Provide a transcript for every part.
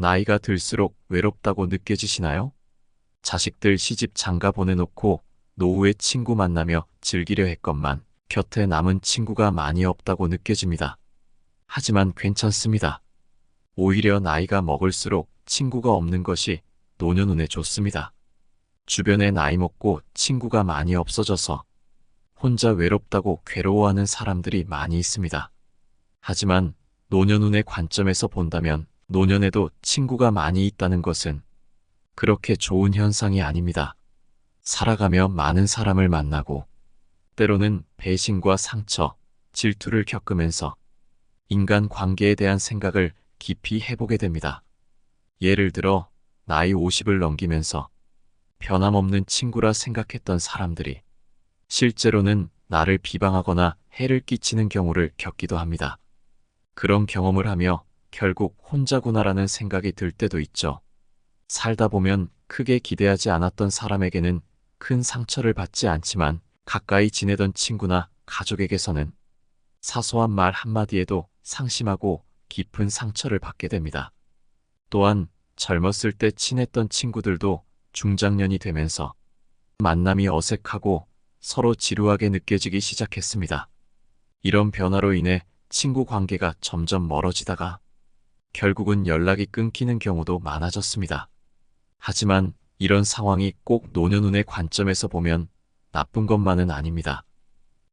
나이가 들수록 외롭다고 느껴지시나요? 자식들 시집 장가 보내놓고 노후에 친구 만나며 즐기려 했건만 곁에 남은 친구가 많이 없다고 느껴집니다. 하지만 괜찮습니다. 오히려 나이가 먹을수록 친구가 없는 것이 노년 운에 좋습니다. 주변에 나이 먹고 친구가 많이 없어져서 혼자 외롭다고 괴로워하는 사람들이 많이 있습니다. 하지만 노년 운의 관점에서 본다면 노년에도 친구가 많이 있다는 것은 그렇게 좋은 현상이 아닙니다. 살아가며 많은 사람을 만나고 때로는 배신과 상처, 질투를 겪으면서 인간 관계에 대한 생각을 깊이 해보게 됩니다. 예를 들어 나이 50을 넘기면서 변함없는 친구라 생각했던 사람들이 실제로는 나를 비방하거나 해를 끼치는 경우를 겪기도 합니다. 그런 경험을 하며 결국 혼자구나라는 생각이 들 때도 있죠. 살다 보면 크게 기대하지 않았던 사람에게는 큰 상처를 받지 않지만 가까이 지내던 친구나 가족에게서는 사소한 말 한마디에도 상심하고 깊은 상처를 받게 됩니다. 또한 젊었을 때 친했던 친구들도 중장년이 되면서 만남이 어색하고 서로 지루하게 느껴지기 시작했습니다. 이런 변화로 인해 친구 관계가 점점 멀어지다가 결국은 연락이 끊기는 경우도 많아졌습니다. 하지만 이런 상황이 꼭 노년운의 관점에서 보면 나쁜 것만은 아닙니다.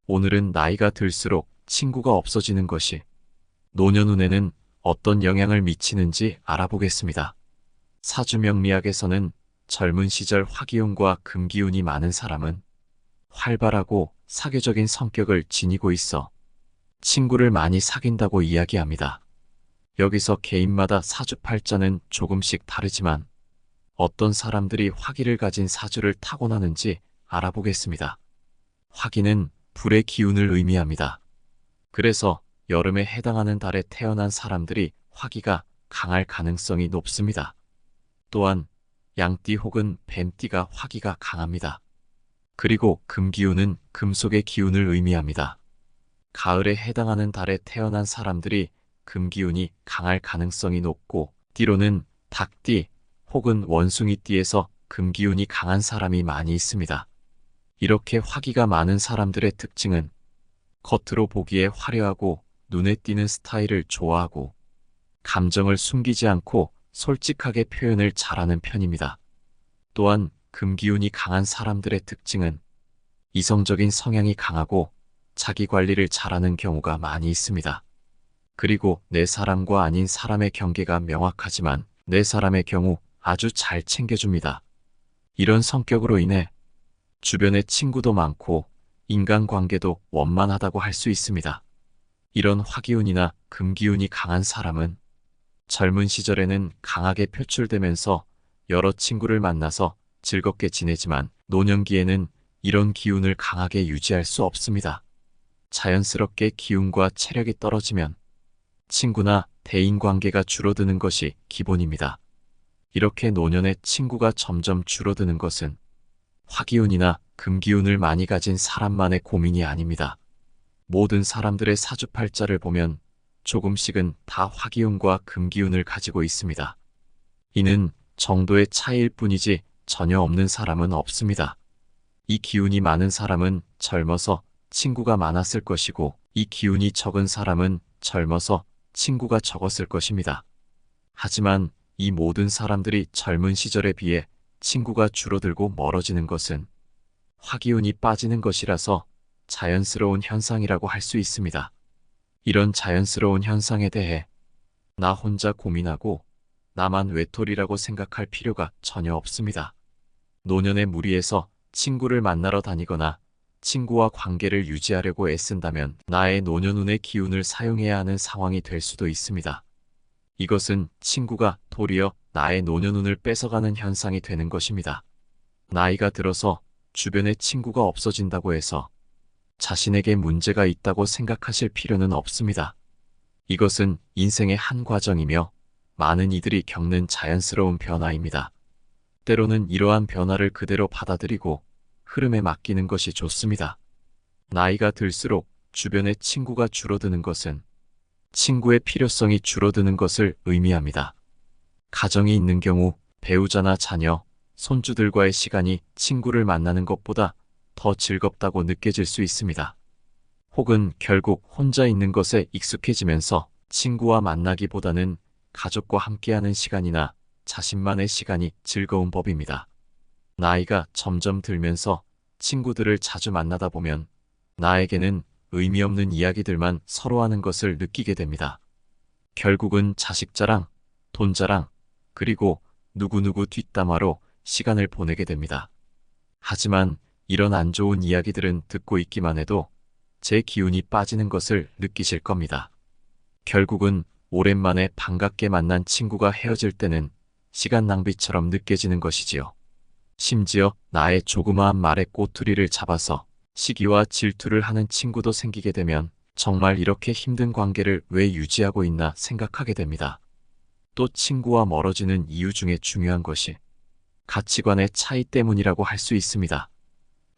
오늘은 나이가 들수록 친구가 없어지는 것이 노년운에는 어떤 영향을 미치는지 알아보겠습니다. 사주명리학에서는 젊은 시절 화기운과 금기운이 많은 사람은 활발하고 사교적인 성격을 지니고 있어 친구를 많이 사귄다고 이야기합니다. 여기서 개인마다 사주팔자는 조금씩 다르지만 어떤 사람들이 화기를 가진 사주를 타고나는지 알아보겠습니다. 화기는 불의 기운을 의미합니다. 그래서 여름에 해당하는 달에 태어난 사람들이 화기가 강할 가능성이 높습니다. 또한 양띠 혹은 뱀띠가 화기가 강합니다. 그리고 금기운은 금속의 기운을 의미합니다. 가을에 해당하는 달에 태어난 사람들이 금기운이 강할 가능성이 높고 띠로는 닭띠 혹은 원숭이띠에서 금기운이 강한 사람이 많이 있습니다. 이렇게 화기가 많은 사람들의 특징은 겉으로 보기에 화려하고 눈에 띄는 스타일을 좋아하고 감정을 숨기지 않고 솔직하게 표현을 잘하는 편입니다. 또한 금기운이 강한 사람들의 특징은 이성적인 성향이 강하고 자기 관리를 잘하는 경우가 많이 있습니다. 그리고 내 사람과 아닌 사람의 경계가 명확하지만 내 사람의 경우 아주 잘 챙겨줍니다. 이런 성격으로 인해 주변에 친구도 많고 인간관계도 원만하다고 할 수 있습니다. 이런 화기운이나 금기운이 강한 사람은 젊은 시절에는 강하게 표출되면서 여러 친구를 만나서 즐겁게 지내지만 노년기에는 이런 기운을 강하게 유지할 수 없습니다. 자연스럽게 기운과 체력이 떨어지면 친구나 대인관계가 줄어드는 것이 기본입니다. 이렇게 노년에 친구가 점점 줄어드는 것은 화기운이나 금기운을 많이 가진 사람만의 고민이 아닙니다. 모든 사람들의 사주팔자를 보면 조금씩은 다 화기운과 금기운을 가지고 있습니다. 이는 정도의 차이일 뿐이지 전혀 없는 사람은 없습니다. 이 기운이 많은 사람은 젊어서 친구가 많았을 것이고 이 기운이 적은 사람은 젊어서 친구가 적었을 것입니다. 하지만 이 모든 사람들이 젊은 시절에 비해 친구가 줄어들고 멀어지는 것은 화기운이 빠지는 것이라서 자연스러운 현상이라고 할 수 있습니다. 이런 자연스러운 현상에 대해 나 혼자 고민하고 나만 외톨이라고 생각할 필요가 전혀 없습니다. 노년의 무리에서 친구를 만나러 다니거나 친구와 관계를 유지하려고 애쓴다면 나의 노년운의 기운을 사용해야 하는 상황이 될 수도 있습니다. 이것은 친구가 도리어 나의 노년운을 뺏어가는 현상이 되는 것입니다. 나이가 들어서 주변에 친구가 없어진다고 해서 자신에게 문제가 있다고 생각하실 필요는 없습니다. 이것은 인생의 한 과정이며 많은 이들이 겪는 자연스러운 변화입니다. 때로는 이러한 변화를 그대로 받아들이고 흐름에 맡기는 것이 좋습니다. 나이가 들수록 주변에 친구가 줄어드는 것은 친구의 필요성이 줄어드는 것을 의미합니다. 가정이 있는 경우 배우자나 자녀, 손주들과의 시간이 친구를 만나는 것보다 더 즐겁다고 느껴질 수 있습니다. 혹은 결국 혼자 있는 것에 익숙해지면서 친구와 만나기보다는 가족과 함께하는 시간이나 자신만의 시간이 즐거운 법입니다. 나이가 점점 들면서 친구들을 자주 만나다 보면 나에게는 의미 없는 이야기들만 서로 하는 것을 느끼게 됩니다. 결국은 자식 자랑, 돈 자랑, 그리고 누구누구 뒷담화로 시간을 보내게 됩니다. 하지만 이런 안 좋은 이야기들은 듣고 있기만 해도 제 기운이 빠지는 것을 느끼실 겁니다. 결국은 오랜만에 반갑게 만난 친구가 헤어질 때는 시간 낭비처럼 느껴지는 것이지요. 심지어 나의 조그마한 말에 꼬투리를 잡아서 시기와 질투를 하는 친구도 생기게 되면 정말 이렇게 힘든 관계를 왜 유지하고 있나 생각하게 됩니다. 또 친구와 멀어지는 이유 중에 중요한 것이 가치관의 차이 때문이라고 할 수 있습니다.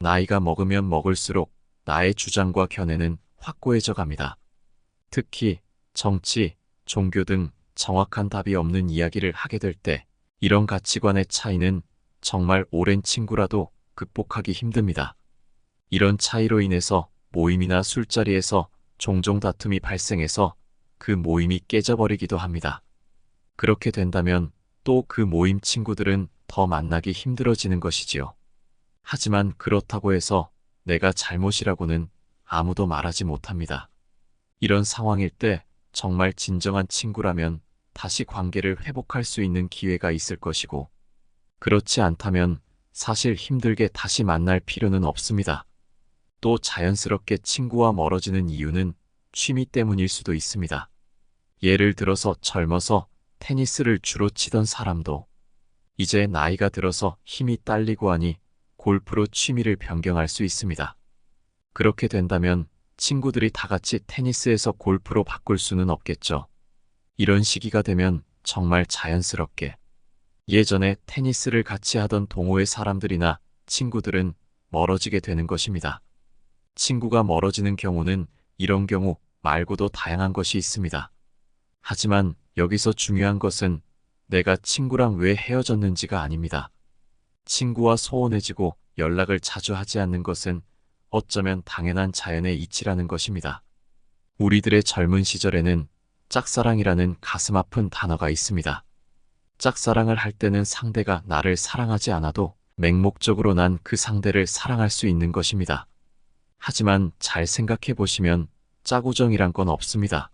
나이가 먹으면 먹을수록 나의 주장과 견해는 확고해져 갑니다. 특히 정치, 종교 등 정확한 답이 없는 이야기를 하게 될 때 이런 가치관의 차이는 정말 오랜 친구라도 극복하기 힘듭니다. 이런 차이로 인해서 모임이나 술자리에서 종종 다툼이 발생해서 그 모임이 깨져버리기도 합니다. 그렇게 된다면 또 그 모임 친구들은 더 만나기 힘들어지는 것이지요. 하지만 그렇다고 해서 내가 잘못이라고는 아무도 말하지 못합니다. 이런 상황일 때 정말 진정한 친구라면 다시 관계를 회복할 수 있는 기회가 있을 것이고, 그렇지 않다면 사실 힘들게 다시 만날 필요는 없습니다. 또 자연스럽게 친구와 멀어지는 이유는 취미 때문일 수도 있습니다. 예를 들어서 젊어서 테니스를 주로 치던 사람도 이제 나이가 들어서 힘이 딸리고 하니 골프로 취미를 변경할 수 있습니다. 그렇게 된다면 친구들이 다 같이 테니스에서 골프로 바꿀 수는 없겠죠. 이런 시기가 되면 정말 자연스럽게 예전에 테니스를 같이 하던 동호회 사람들이나 친구들은 멀어지게 되는 것입니다. 친구가 멀어지는 경우는 이런 경우 말고도 다양한 것이 있습니다. 하지만 여기서 중요한 것은 내가 친구랑 왜 헤어졌는지가 아닙니다. 친구와 소원해지고 연락을 자주 하지 않는 것은 어쩌면 당연한 자연의 이치라는 것입니다. 우리들의 젊은 시절에는 짝사랑이라는 가슴 아픈 단어가 있습니다. 짝사랑을 할 때는 상대가 나를 사랑하지 않아도 맹목적으로 난 그 상대를 사랑할 수 있는 것입니다. 하지만 잘 생각해 보시면 짝우정이란 건 없습니다.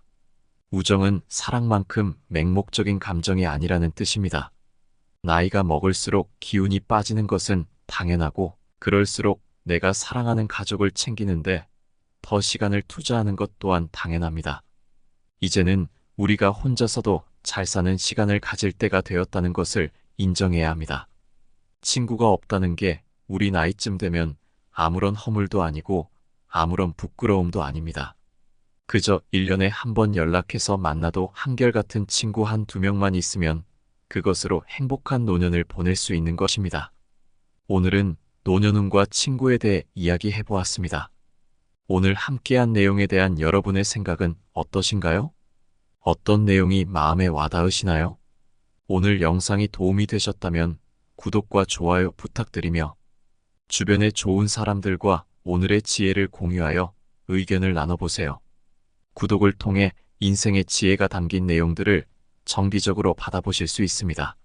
우정은 사랑만큼 맹목적인 감정이 아니라는 뜻입니다. 나이가 먹을수록 기운이 빠지는 것은 당연하고, 그럴수록 내가 사랑하는 가족을 챙기는데 더 시간을 투자하는 것 또한 당연합니다. 이제는 우리가 혼자서도 잘 사는 시간을 가질 때가 되었다는 것을 인정해야 합니다. 친구가 없다는 게 우리 나이쯤 되면 아무런 허물도 아니고 아무런 부끄러움도 아닙니다. 그저 1년에 한 번 연락해서 만나도 한결같은 친구 한두 명만 있으면 그것으로 행복한 노년을 보낼 수 있는 것입니다. 오늘은 노년운과 친구에 대해 이야기해 보았습니다. 오늘 함께한 내용에 대한 여러분의 생각은 어떠신가요? 어떤 내용이 마음에 와닿으시나요? 오늘 영상이 도움이 되셨다면 구독과 좋아요 부탁드리며 주변의 좋은 사람들과 오늘의 지혜를 공유하여 의견을 나눠보세요. 구독을 통해 인생의 지혜가 담긴 내용들을 정기적으로 받아보실 수 있습니다.